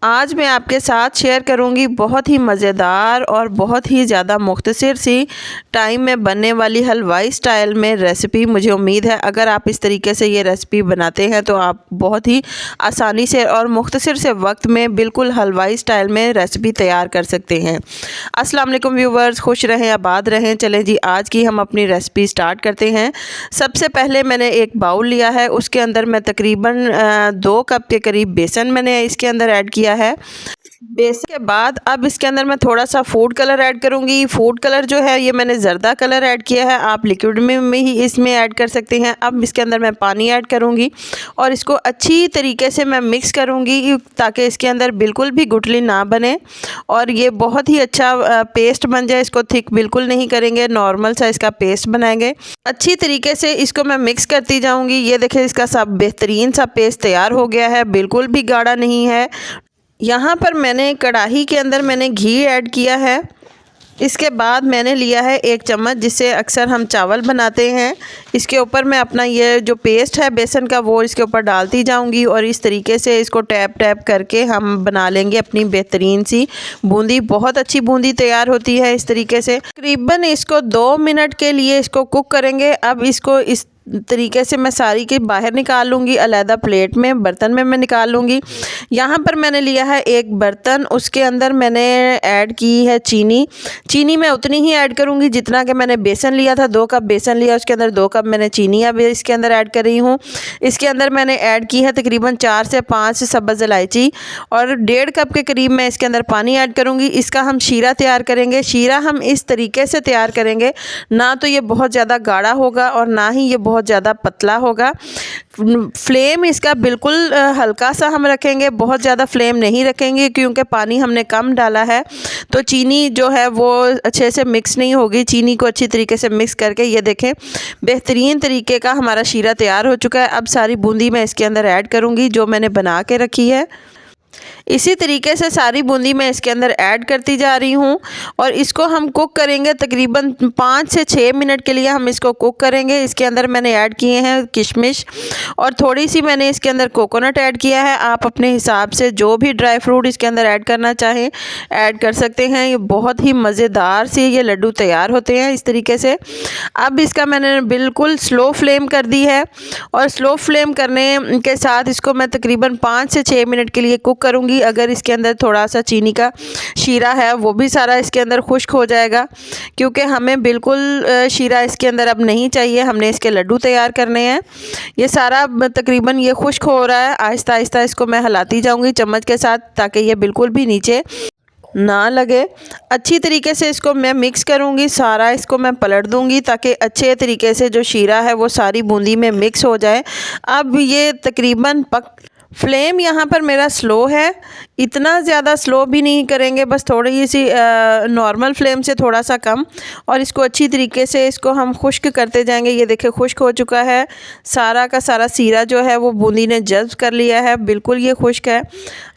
आज मैं आपके साथ शेयर करूंगी बहुत ही मज़ेदार और बहुत ही ज़्यादा मुख्तसर सी टाइम में बनने वाली हलवाई स्टाइल में रेसिपी। मुझे उम्मीद है अगर आप इस तरीके से ये रेसिपी बनाते हैं तो आप बहुत ही आसानी से और मुख्तसर से वक्त में बिल्कुल हलवाई स्टाइल में रेसिपी तैयार कर सकते हैं। अस्सलाम वालेकुम व्यूवर्स, खुश रहें, आबाद रहें। चलें जी, आज की हम अपनी रेसिपी स्टार्ट करते हैं। सबसे पहले मैंने एक बाउल लिया है, उसके अंदर मैं तकरीबन 2 कप के करीब बेसन मैंने इसके अंदर ऐड किया है। बेसन के बाद अब इसके अंदर मैं थोड़ा सा फूड कलर ऐड करूंगी। फूड कलर जो है ये मैंने जर्दा कलर ऐड किया है, आप लिक्विड में ही इसमें ऐड कर सकते हैं। अब इसके अंदर मैं पानी ऐड करूंगी और इसको अच्छी तरीके से मैं मिक्स करूंगी ताकि इसके अंदर बिल्कुल भी गुठली ना बने और ये बहुत ही अच्छा पेस्ट बन जाए। इसको थिक बिल्कुल नहीं करेंगे, नॉर्मल सा इसका पेस्ट बनाएंगे। अच्छी तरीके से इसको मैं मिक्स करती जाऊंगी। ये देखें, इसका सब बेहतरीन सा पेस्ट तैयार हो गया है, बिल्कुल भी गाढ़ा नहीं है। यहाँ पर मैंने कढ़ाई के अंदर मैंने घी ऐड किया है। इसके बाद मैंने लिया है 1 चम्मच, जिससे अक्सर हम चावल बनाते हैं। इसके ऊपर मैं अपना ये जो पेस्ट है बेसन का वो इसके ऊपर डालती जाऊंगी और इस तरीके से इसको टैप टैप करके हम बना लेंगे अपनी बेहतरीन सी बूंदी। बहुत अच्छी बूंदी तैयार होती है इस तरीके से। तकरीबन इसको 2 मिनट के लिए इसको कुक करेंगे। अब इसको इस तरीके से मैं सारी के बाहर निकाल लूँगी, अलहदा प्लेट में बर्तन में मैं निकाल लूँगी। यहाँ पर मैंने लिया है एक बर्तन, उसके अंदर मैंने ऐड की है चीनी। चीनी मैं उतनी ही ऐड करूँगी जितना कि मैंने बेसन लिया था। 2 कप बेसन लिया, उसके अंदर 2 कप मैंने चीनी अब इसके अंदर ऐड कर रही हूँ। इसके अंदर मैंने ऐड की है तकरीबन 4 से 5 सब्ज़ इलायची और 1.5 कप के करीब मैं इसके अंदर पानी ऐड करूँगी। इसका हम शीरा तैयार करेंगे। शीरा हम इस तरीके से तैयार करेंगे, ना तो ये बहुत ज़्यादा गाढ़ा होगा और ना ही ये बहुत ज़्यादा पतला होगा। फ्लेम इसका बिल्कुल हल्का सा हम रखेंगे, बहुत ज़्यादा फ्लेम नहीं रखेंगे क्योंकि पानी हमने कम डाला है तो चीनी जो है वो अच्छे से मिक्स नहीं होगी। चीनी को अच्छी तरीके से मिक्स करके ये देखें बेहतरीन तरीके का हमारा शीरा तैयार हो चुका है। अब सारी बूंदी मैं इसके अंदर ऐड करूँगी जो मैंने बना के रखी है। इसी तरीके से सारी बूंदी मैं इसके अंदर ऐड करती जा रही हूँ और इसको हम कुक करेंगे तकरीबन 5 से 6 मिनट के लिए हम इसको कुक करेंगे। इसके अंदर मैंने ऐड किए हैं किशमिश और थोड़ी सी मैंने इसके अंदर कोकोनट ऐड किया है। आप अपने हिसाब से जो भी ड्राई फ्रूट इसके अंदर ऐड करना चाहें ऐड कर सकते हैं। ये बहुत ही मज़ेदार से ये लड्डू तैयार होते हैं इस तरीके से। अब इसका मैंने बिल्कुल स्लो फ्लेम कर दी है और स्लो फ्लेम करने के साथ इसको मैं तकरीबन 5 से 6 मिनट के लिए कुक करूँगी। अगर इसके अंदर थोड़ा सा चीनी का शीरा है वो भी सारा इसके अंदर खुश्क हो जाएगा क्योंकि हमें बिल्कुल शीरा इसके अंदर अब नहीं चाहिए, हमने इसके लड्डू तैयार करने हैं। ये सारा तकरीबन ये खुश्क हो रहा है। आहिस्ता आहिस्ता इसको मैं हिलाती जाऊंगी चम्मच के साथ ताकि ये बिल्कुल भी नीचे ना लगे। अच्छी तरीके से इसको मैं मिक्स करूंगी, सारा इसको मैं पलट दूंगी ताकि अच्छे तरीके से जो शीरा है वो सारी बूंदी में मिक्स हो जाए। अब ये तकरीबन फ्लेम यहाँ पर मेरा स्लो है, इतना ज़्यादा स्लो भी नहीं करेंगे, बस थोड़ी सी नॉर्मल फ्लेम से थोड़ा सा कम। और इसको अच्छी तरीके से इसको हम खुश्क करते जाएंगे। ये देखिए खुश्क हो चुका है, सारा का सारा सीरा जो है वो बूंदी ने जज़्ब कर लिया है, बिल्कुल ये खुश्क है।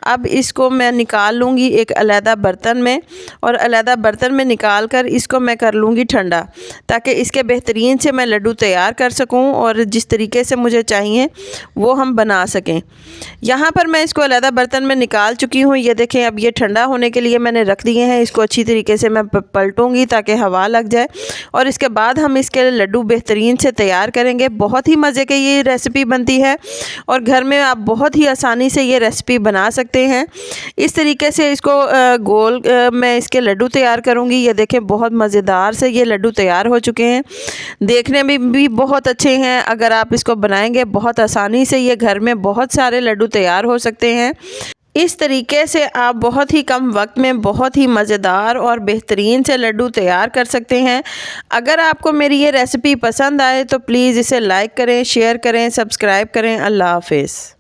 अब इसको मैं निकाल लूँगी एक अलहदा बर्तन में और अलहदा बर्तन में निकाल कर इसको मैं कर लूँगी ठंडा ताकि इसके बेहतरीन से मैं लड्डू तैयार कर सकूँ और जिस तरीके से मुझे चाहिए वो हम बना सकें। यहाँ पर मैं इसको अलहदा बर्तन में निकाल चुकी हूँ। ये देखें अब ये ठंडा होने के लिए मैंने रख दिए हैं। इसको अच्छी तरीके से मैं पलटूँगी ताकि हवा लग जाए और इसके बाद हम इसके लड्डू बेहतरीन से तैयार करेंगे। बहुत ही मज़े की ये रेसिपी बनती है और घर में आप बहुत ही आसानी से ये रेसिपी बना सकते हैं। इस तरीके से इसको गोल मैं इसके लड्डू तैयार करूँगी। ये देखें बहुत मज़ेदार से ये लड्डू तैयार हो चुके हैं, देखने में भी बहुत अच्छे हैं। अगर आप इसको बनाएंगे बहुत आसानी से ये घर में बहुत सारे लड्डू तैयार हो सकते हैं। इस तरीके से आप बहुत ही कम वक्त में बहुत ही मज़ेदार और बेहतरीन से लड्डू तैयार कर सकते हैं। अगर आपको मेरी ये रेसिपी पसंद आए तो प्लीज़ इसे लाइक करें, शेयर करें, सब्सक्राइब करें। अल्लाह हाफ़िज़।